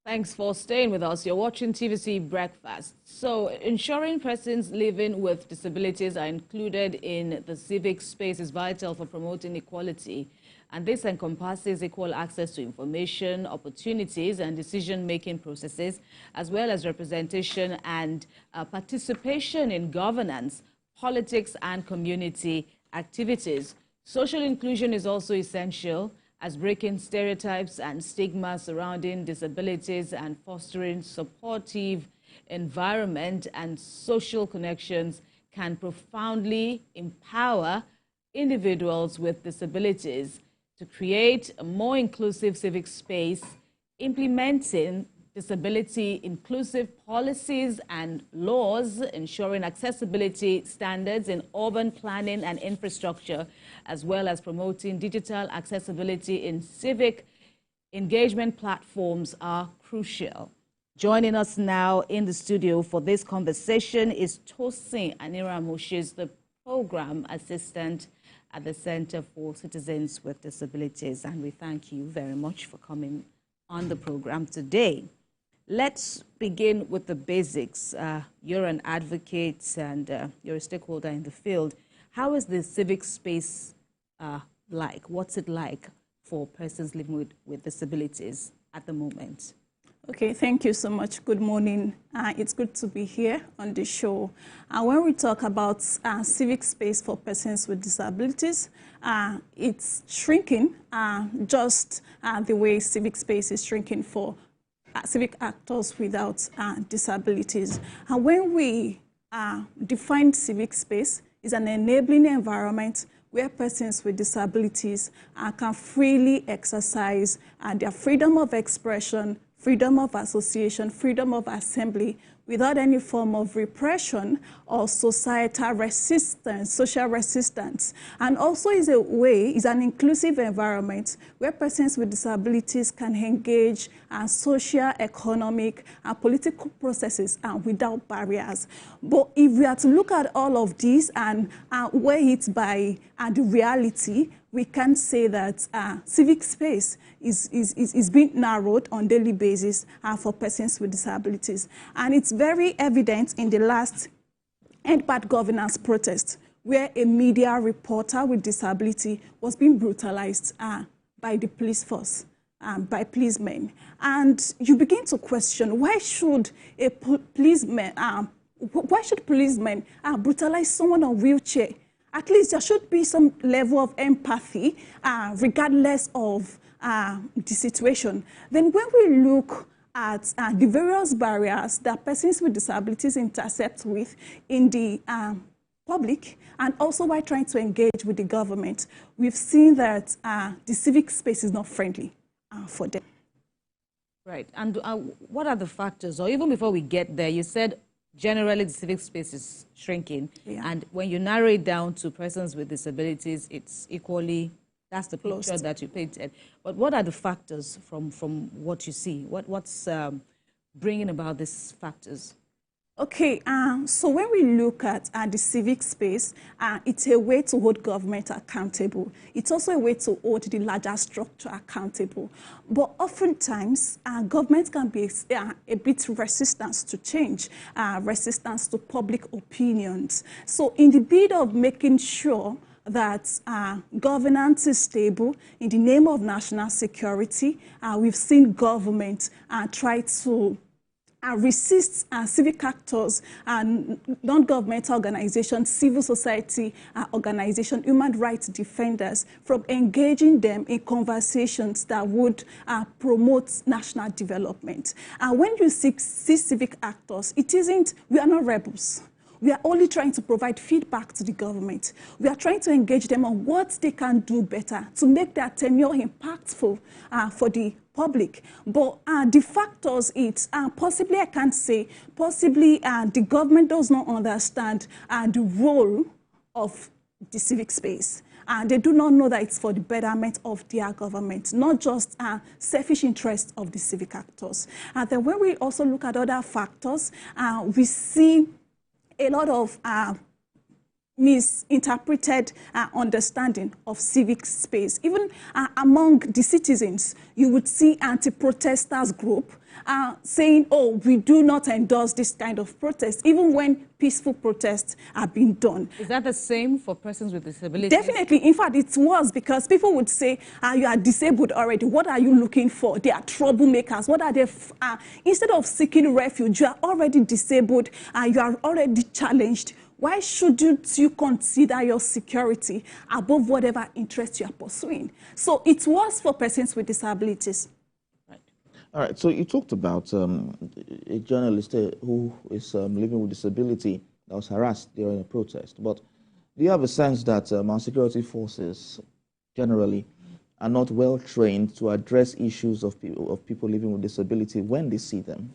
Thanks for staying with us. You're watching TVC Breakfast. So, ensuring persons living with disabilities are included in the civic space is vital for promoting equality. And this encompasses equal access to information, opportunities, and decision-making processes, as well as representation and participation in governance, politics, and community activities. Social inclusion is also essential, as breaking stereotypes and stigma surrounding disabilities and fostering supportive environment and social connections can profoundly empower individuals with disabilities to create a more inclusive civic space. Implementing disability inclusive policies and laws, ensuring accessibility standards in urban planning and infrastructure, as well as promoting digital accessibility in civic engagement platforms are crucial. Joining us now in the studio for this conversation is Tosin Aniramu. She's the program assistant at the Center for Citizens with Disabilities, and we thank you very much for coming on the program today. Let's begin with the basics. You're an advocate and you're a stakeholder in the field. How is the civic space like? What's it like for persons living with disabilities at the moment? Okay, thank you so much. Good morning. It's good to be here on the show. When we talk about civic space for persons with disabilities, it's shrinking just the way civic space is shrinking for civic actors without disabilities. And when we define civic space, it's an enabling environment where persons with disabilities can freely exercise their freedom of expression, freedom of association, freedom of assembly, without any form of repression or societal resistance, social resistance. And also is an inclusive environment where persons with disabilities can engage social, economic, and political processes without barriers. But if we are to look at all of these and weigh it by the reality, we can say that civic space is being narrowed on a daily basis for persons with disabilities. And it's very evident in the last End Bad Governance protest, where a media reporter with disability was being brutalized by the police force, by policemen. And you begin to question, why should policemen brutalize someone on a wheelchair? At least there should be some level of empathy, regardless of the situation. Then when we look at the various barriers that persons with disabilities intercept with in the public, and also by trying to engage with the government, we've seen that the civic space is not friendly for them. Right. And what are the factors? Or even before we get there, you said generally the civic space is shrinking. Yeah. And when you narrow it down to persons with disabilities, it's equally, that's the picture that you painted. But what are the factors from what you see? What's bringing about these factors? Okay, so when we look at the civic space, it's a way to hold government accountable. It's also a way to hold the larger structure accountable. But oftentimes, government can be a bit resistant to change, resistant to public opinions. So in the bid of making sure that governance is stable in the name of national security, we've seen government try to resist civic actors and non-governmental organizations, civil society organizations, human rights defenders from engaging them in conversations that would promote national development. When you see civic actors, we are not rebels. We are only trying to provide feedback to the government. We are trying to engage them on what they can do better to make their tenure impactful for the public. But the factors, possibly I can't say, possibly the government does not understand the role of the civic space. They do not know that it's for the betterment of their government, not just selfish interests of the civic actors. And then when we also look at other factors, we see a lot of misinterpreted understanding of civic space. Even among the citizens, you would see anti-protesters group saying, oh, we do not endorse this kind of protest, even when peaceful protests are being done. Is that the same for persons with disabilities? Definitely. In fact, it was, because people would say, you are disabled already. What are you looking for? They are troublemakers. What are they? Instead of seeking refuge, you are already disabled. You are already challenged. Why shouldn't you consider your security above whatever interest you are pursuing? So it was for persons with disabilities. Right. All right. So you talked about a journalist who is living with disability that was harassed during a protest. But do you have a sense that our security forces generally are not well trained to address issues of people living with disability when they see them?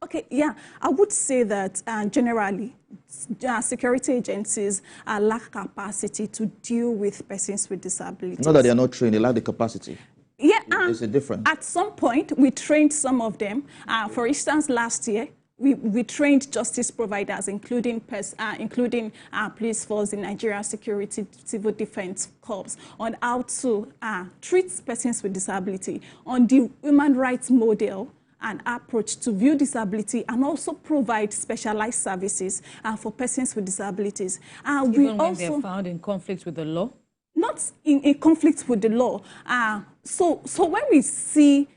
Okay, yeah, I would say that generally, security agencies lack capacity to deal with persons with disabilities. Not that they are not trained, they lack the capacity. Yeah, there's a difference. At some point, we trained some of them. For instance, last year, we trained justice providers, including police force, the Nigeria Security Civil Defense Corps, on how to treat persons with disability, on the human rights model and approach to view disability, and also provide specialized services for persons with disabilities. Even when they're found in conflict with the law? Not in conflict with the law. So when we see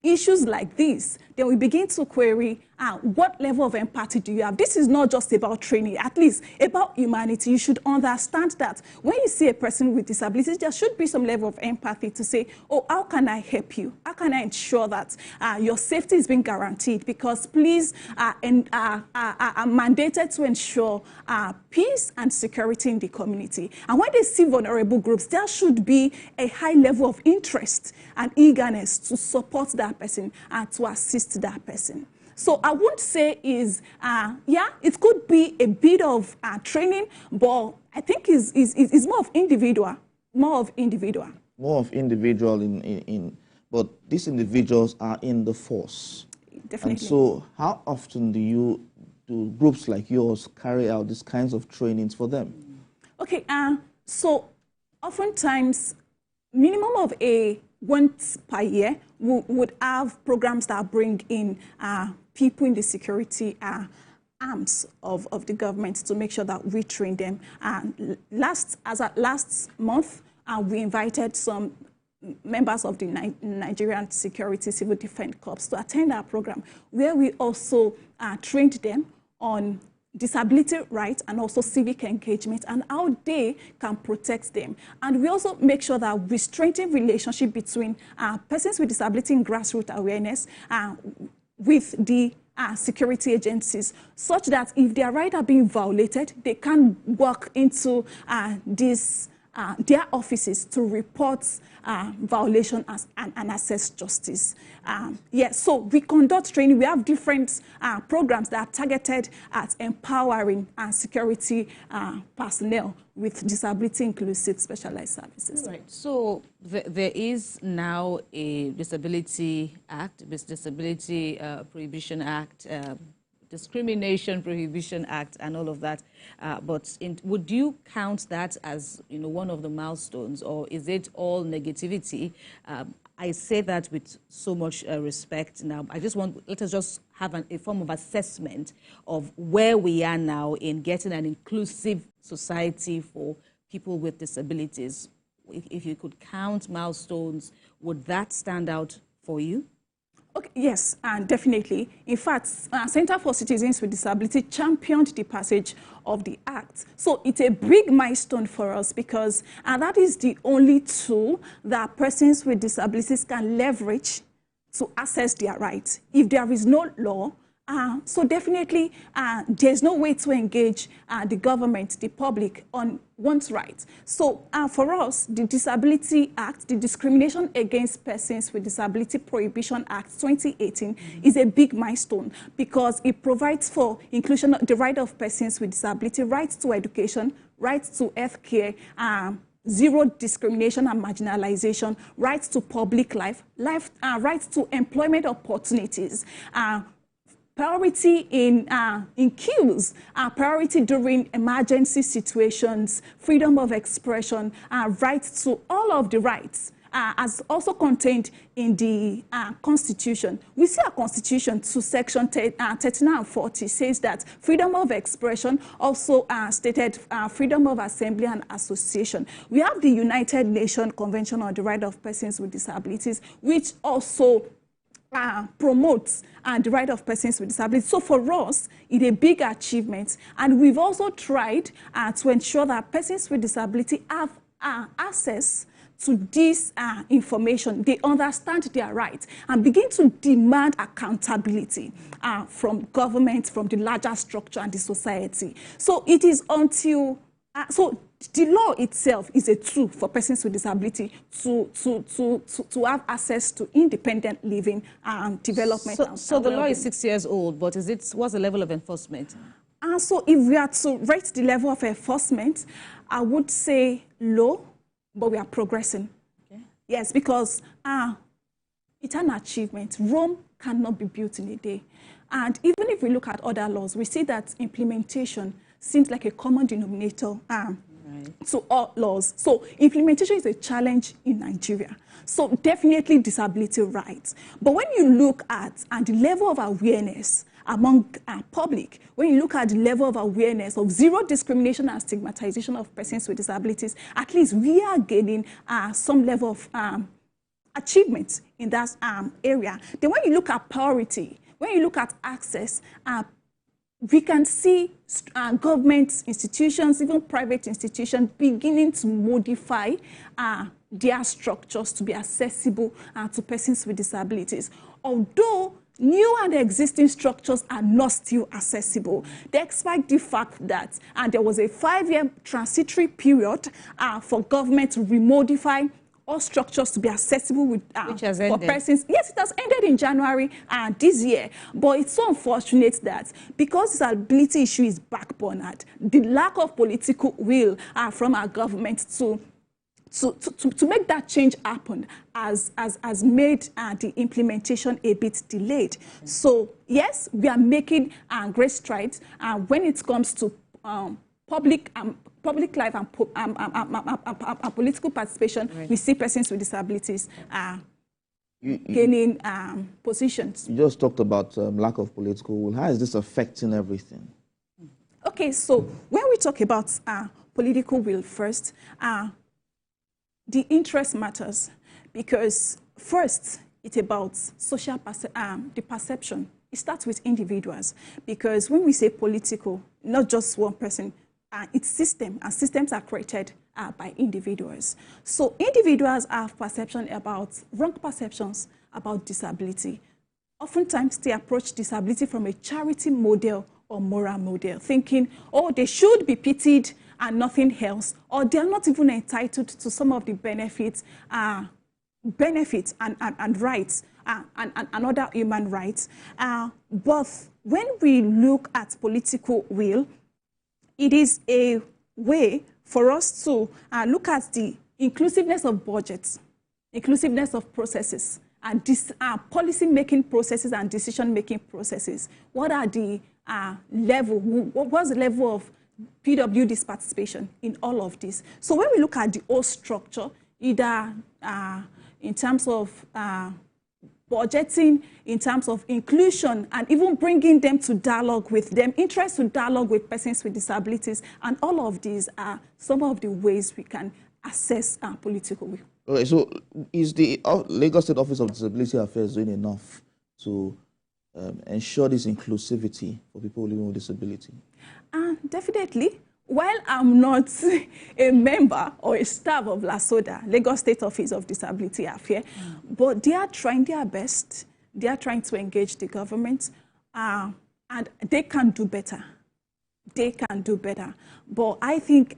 issues like this, then we begin to query what level of empathy do you have? This is not just about training, at least about humanity. You should understand that when you see a person with disabilities, there should be some level of empathy to say, oh, how can I help you? How can I ensure that your safety is being guaranteed? Because police are mandated to ensure peace and security in the community. And when they see vulnerable groups, there should be a high level of interest and eagerness to support that person and to assist that person. So I would say is, yeah, it could be a bit of training, but I think is more of individual, More of individual, but these individuals are in the force. Definitely. And so how often do groups like yours carry out these kinds of trainings for them? Okay, so oftentimes, minimum of once per year, we would have programs that bring in people in the security arms of the government to make sure that we train them. Last month, we invited some members of the Nigerian Security Civil Defense Corps to attend our program, where we also trained them on disability rights and also civic engagement and how they can protect them. And we also make sure that we strengthen relationship between persons with disability in grassroots awareness with the security agencies, such that if their rights are being violated, they can walk into their offices to report violation and access justice. Yeah, so we conduct training. We have different programs that are targeted at empowering security personnel with disability-inclusive specialized services. Right. So there is now a Disability Act, Disability Prohibition Act, Discrimination Prohibition Act, and all of that. But would you count that as one of the milestones, or is it all negativity? I say that with so much respect. Now, let us just have a form of assessment of where we are now in getting an inclusive society for people with disabilities. If you could count milestones, would that stand out for you? Okay, yes, definitely. In fact, Center for Citizens with Disability championed the passage of the Act. So it's a big milestone for us because that is the only tool that persons with disabilities can leverage to access their rights. If there is no law, so definitely there's no way to engage the government, the public, on one's rights. So for us, the Disability Act, the Discrimination Against Persons with Disability Prohibition Act 2018 is a big milestone because it provides for inclusion, the right of persons with disability, rights to education, rights to health care, zero discrimination and marginalization, rights to public life, rights to employment opportunities, priority in queues, priority during emergency situations, freedom of expression, right to all of the rights, as also contained in the Constitution. We see our Constitution to Section 39 and 40 says that freedom of expression, also stated freedom of assembly and association. We have the United Nations Convention on the Right of Persons with Disabilities, which also promotes the right of persons with disabilities. So for us, it's a big achievement. And we've also tried to ensure that persons with disability have access to this information. They understand their rights and begin to demand accountability from government, from the larger structure and the society. So it is until, so the law itself is a tool for persons with disability to have access to independent living and development. So the law is 6 years old, but what's the level of enforcement? So if we are to rate the level of enforcement, I would say low, but we are progressing. Okay. Yes, because it's an achievement. Rome cannot be built in a day. And even if we look at other laws, we see that implementation seems like a common denominator to all laws. So implementation is a challenge in Nigeria. So definitely disability rights. But when you look at the level of awareness among public, when you look at the level of awareness of zero discrimination and stigmatization of persons with disabilities, at least we are gaining some level of achievement in that area. Then when you look at priority, when you look at access, we can see government institutions, even private institutions, beginning to modify their structures to be accessible to persons with disabilities. Although new and existing structures are not still accessible, despite the fact that there was a 5-year transitory period for government to remodify all structures to be accessible with, for persons. Yes, it has ended in January this year, but it's so unfortunate that because disability issue is backburnered, the lack of political will from our government to make that change happen has made the implementation a bit delayed. So yes, we are making great strides when it comes to public life and political participation. Right. We see persons with disabilities gaining positions. You just talked about lack of political will. How is this affecting everything? Okay, so when we talk about political will first, the interest matters because first, it's about social the perception. It starts with individuals because when we say political, not just one person, it's system, and systems are created by individuals. So individuals have wrong perceptions about disability. Oftentimes, they approach disability from a charity model or moral model, thinking, oh, they should be pitied and nothing else, or they're not even entitled to some of the benefits and rights and other human rights. But when we look at political will, it is a way for us to look at the inclusiveness of budgets, inclusiveness of processes, and this policy-making processes and decision-making processes. What are the what's the level of PLWDs participation in all of this? So when we look at the whole structure, either in terms of budgeting, in terms of inclusion, and even bringing them to dialogue with them, interest to dialogue with persons with disabilities, and all of these are some of the ways we can assess political will. Okay, so is the Lagos State Office of Disability Affairs doing enough to ensure this inclusivity for people living with disability? Definitely. While I'm not a member or a staff of LASODA, Lagos State Office of Disability Affairs, but they are trying their best. They are trying to engage the government, and they can do better. They can do better. But I think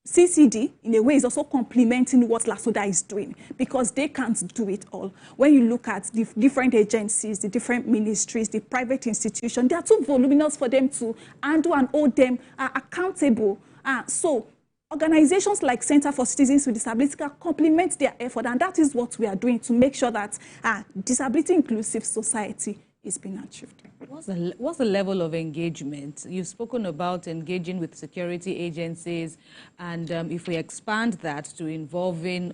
CCD, in a way, is also complementing what LASODA is doing because they can't do it all. When you look at the different agencies, the different ministries, the private institutions, they are too voluminous for them to handle and hold them accountable. So organizations like Center for Citizens with Disabilities can complement their effort, and that is what we are doing to make sure that disability-inclusive society is being achieved. What's the level of engagement? You've spoken about engaging with security agencies, and if we expand that to involving,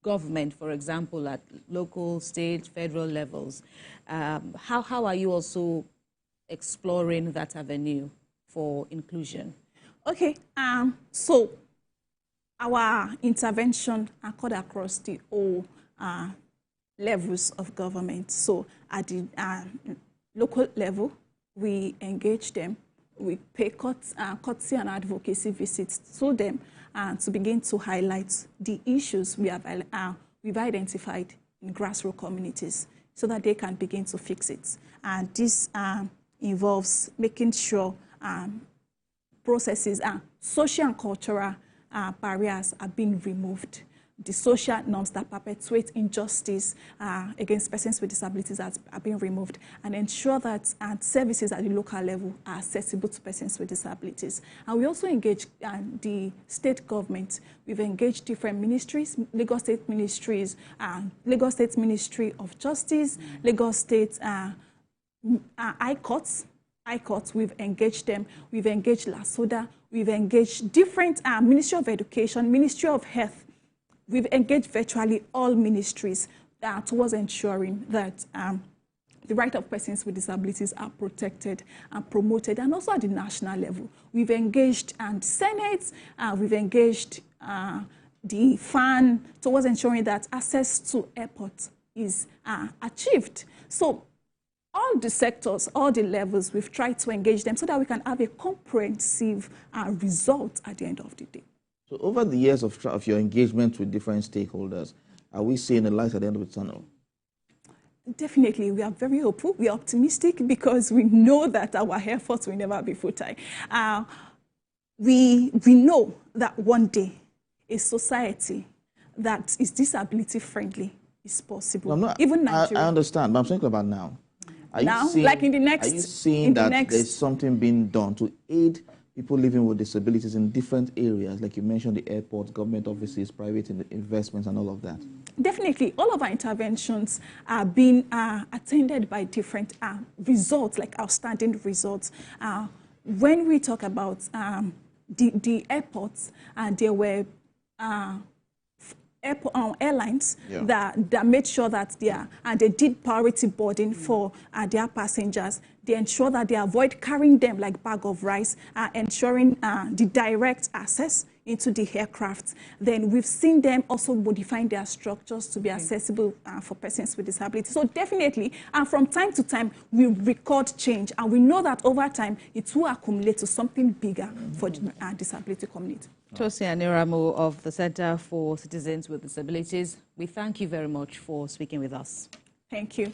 government, for example, at local, state, federal levels, how are you also exploring that avenue for inclusion? Okay, so our intervention are cut across the whole levels of government. So at the local level, we engage them. We pay courtesy and advocacy visits to them to begin to highlight the issues we've identified in grassroots communities so that they can begin to fix it. And this involves making sure processes, social and cultural barriers are being removed. The social norms that perpetuate injustice against persons with disabilities are being removed, and ensure that services at the local level are accessible to persons with disabilities. And we also engage the state government. We've engaged different ministries, Lagos State Ministries, Lagos State Ministry of Justice, Lagos State High Courts, we've engaged them. We've engaged LASODA. We've engaged different Ministry of Education, Ministry of Health. We've engaged virtually all ministries towards ensuring that the rights of persons with disabilities are protected and promoted, and also at the national level. We've engaged Senate, we've engaged the FAN towards ensuring that access to airports is achieved. So all the sectors, all the levels, we've tried to engage them so that we can have a comprehensive result at the end of the day. So over the years of your engagement with different stakeholders, are we seeing the light at the end of the tunnel? Definitely, we are very hopeful. We are optimistic because we know that our efforts will never be futile. We know that one day a society that is disability friendly is possible. No, even Nigeria. I understand, but I'm thinking about now. Are now, you seeing, like in the next, are you seeing that there's something being done to aid people living with disabilities in different areas, like you mentioned, the airports, government offices, private investments, and all of that? Definitely. All of our interventions are being attended by different results, like outstanding results. When we talk about the airports, there were airlines that made sure that they did priority boarding for their passengers. They ensure that they avoid carrying them like bag of rice, ensuring the direct access into the aircraft. Then we've seen them also modifying their structures to be accessible for persons with disabilities. So definitely, from time to time, we record change, and we know that over time, it will accumulate to something bigger for the disability community. Tosin Aniramu of the Center for Citizens with Disabilities, we thank you very much for speaking with us. Thank you.